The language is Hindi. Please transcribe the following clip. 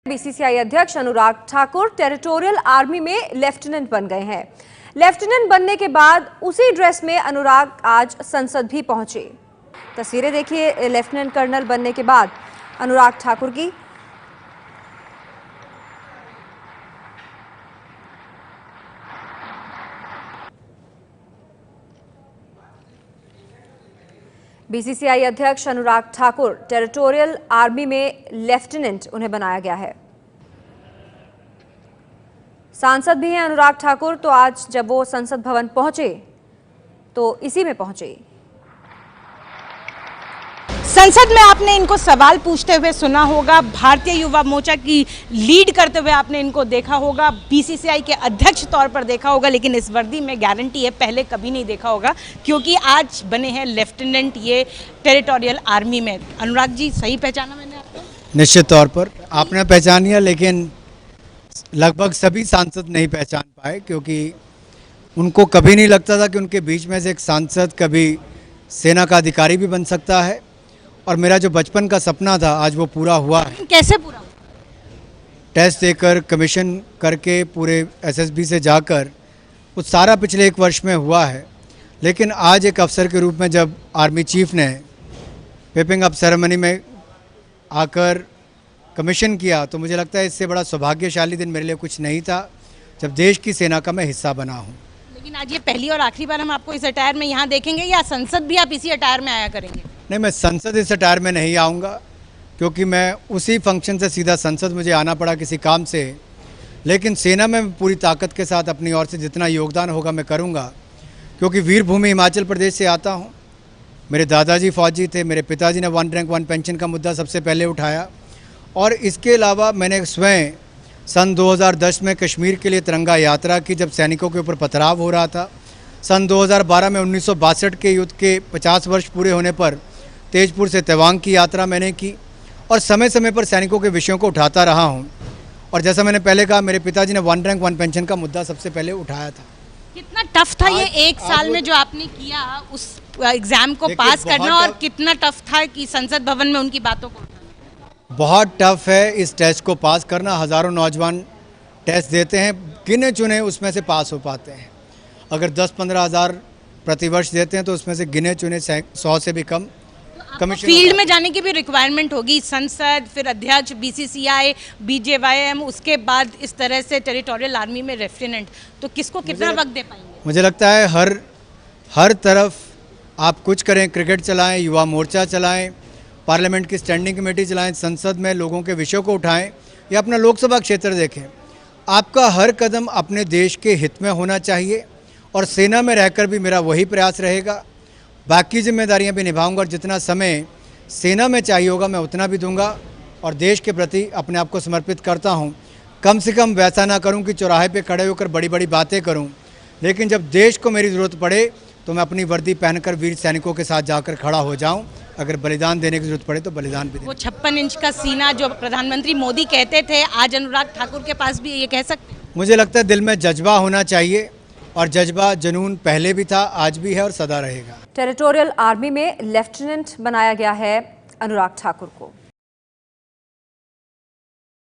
बीसीसीआई अध्यक्ष अनुराग ठाकुर टेरिटोरियल आर्मी में लेफ्टिनेंट बन गए हैं। लेफ्टिनेंट बनने के बाद उसी ड्रेस में अनुराग आज संसद भी पहुंचे। तस्वीरें देखिए लेफ्टिनेंट कर्नल बनने के बाद अनुराग ठाकुर की। बीसीसीआई अध्यक्ष अनुराग ठाकुर टेरिटोरियल आर्मी में लेफ्टिनेंट उन्हें बनाया गया है। सांसद भी हैं अनुराग ठाकुर, तो आज जब वो संसद भवन पहुंचे तो इसी में पहुंचे। संसद में आपने इनको सवाल पूछते हुए सुना होगा, भारतीय युवा मोर्चा की लीड करते हुए आपने इनको देखा होगा, बीसीसीआई के अध्यक्ष तौर पर देखा होगा, लेकिन इस वर्दी में गारंटी है पहले कभी नहीं देखा होगा, क्योंकि आज बने हैं लेफ्टिनेंट ये टेरिटोरियल आर्मी में। अनुराग जी, सही पहचाना मैंने आपको? निश्चित तौर पर आपने पहचान लिया, लेकिन लगभग सभी सांसद नहीं पहचान पाए, क्योंकि उनको कभी नहीं लगता था कि उनके बीच में से एक सांसद कभी सेना का अधिकारी भी बन सकता है। और मेरा जो बचपन का सपना था आज वो पूरा हुआ है। कैसे पूरा हुआ? टेस्ट देकर, कमीशन करके, पूरे एसएसबी से जाकर, वो सारा पिछले 1 वर्ष में हुआ है। लेकिन आज एक अफसर के रूप में जब आर्मी चीफ ने व्रैपिंग अप सेरेमनी में आकर कमीशन किया, तो मुझे लगता है इससे बड़ा सौभाग्यशाली दिन मेरे लिए कुछ नहीं था जब देश की सेना का मैं हिस्सा बना हूँ। लेकिन आज ये पहली और आखिरी बार हम आपको इस अटायर में यहाँ देखेंगे, या संसद भी आप इसी अटायर में आया करेंगे? नहीं, मैं संसद इस अटायर में नहीं आऊँगा, क्योंकि मैं उसी फंक्शन से सीधा संसद मुझे आना पड़ा किसी काम से। लेकिन सेना में पूरी ताकत के साथ अपनी ओर से जितना योगदान होगा मैं करूँगा, क्योंकि वीरभूमि हिमाचल प्रदेश से आता हूँ। मेरे दादाजी फौजी थे, मेरे पिताजी ने 1 रैंक 1 पेंशन का मुद्दा सबसे पहले उठाया, और इसके अलावा मैंने स्वयं सन 2010 में कश्मीर के लिए तिरंगा यात्रा की, जब सैनिकों के ऊपर पथराव हो रहा था। सन 2012 में 1962 के युद्ध के 50 वर्ष पूरे होने पर तेजपुर से तवांग की यात्रा मैंने की, और समय समय पर सैनिकों के विषयों को उठाता रहा हूं। और जैसा मैंने पहले कहा, मेरे पिताजी ने 1 रैंक 1 पेंशन का मुद्दा सबसे पहले उठाया था। कितना टफ था ये 1 साल में जो आपने किया उस एग्जाम को पास करना, और कितना टफ था कि संसद भवन में उनकी बातों को? बहुत टफ है इस टेस्ट को पास करना। हज़ारों नौजवान टेस्ट देते हैं, गिने चुने उसमें से पास हो पाते हैं। अगर 10-15 हज़ार प्रतिवर्ष देते हैं तो उसमें से गिने चुने 100 से भी कम कमीशन। फील्ड में जाने की भी रिक्वायरमेंट होगी, संसद, फिर अध्यक्ष, बीसीसीआई, बीजेवाईएम, उसके बाद इस तरह से टेरिटोरियल आर्मी में लेफ्टिनेंट, तो किसको कितना वक्त दे पाएंगे? मुझे लगता है हर तरफ आप कुछ करें, क्रिकेट चलाएं, युवा मोर्चा चलाएं, पार्लियामेंट की स्टैंडिंग कमेटी चलाएं, संसद में लोगों के विषयों को उठाएं, या अपना लोकसभा क्षेत्र देखें। आपका हर कदम अपने देश के हित में होना चाहिए, और सेना में रहकर भी मेरा वही प्रयास रहेगा। बाकी जिम्मेदारियां भी निभाऊंगा, और जितना समय सेना में चाहिए होगा मैं उतना भी दूंगा, और देश के प्रति अपने आप को समर्पित करता हूं। कम से कम वैसा ना करूं कि चौराहे पे खड़े होकर बड़ी बड़ी बातें करूं, लेकिन जब देश को मेरी ज़रूरत पड़े तो मैं अपनी वर्दी पहनकर वीर सैनिकों के साथ जाकर खड़ा हो जाऊं। अगर बलिदान देने की जरूरत पड़े तो बलिदान भी दें। वो 56 इंच का सीना जो प्रधानमंत्री मोदी कहते थे, आज अनुराग ठाकुर के पास भी ये कह सकते हैं? मुझे लगता है दिल में जज्बा होना चाहिए, और जज्बा, जुनून पहले भी था, आज भी है और सदा रहेगा। टेरिटोरियल आर्मी में लेफ्टिनेंट बनाया गया है अनुराग ठाकुर को।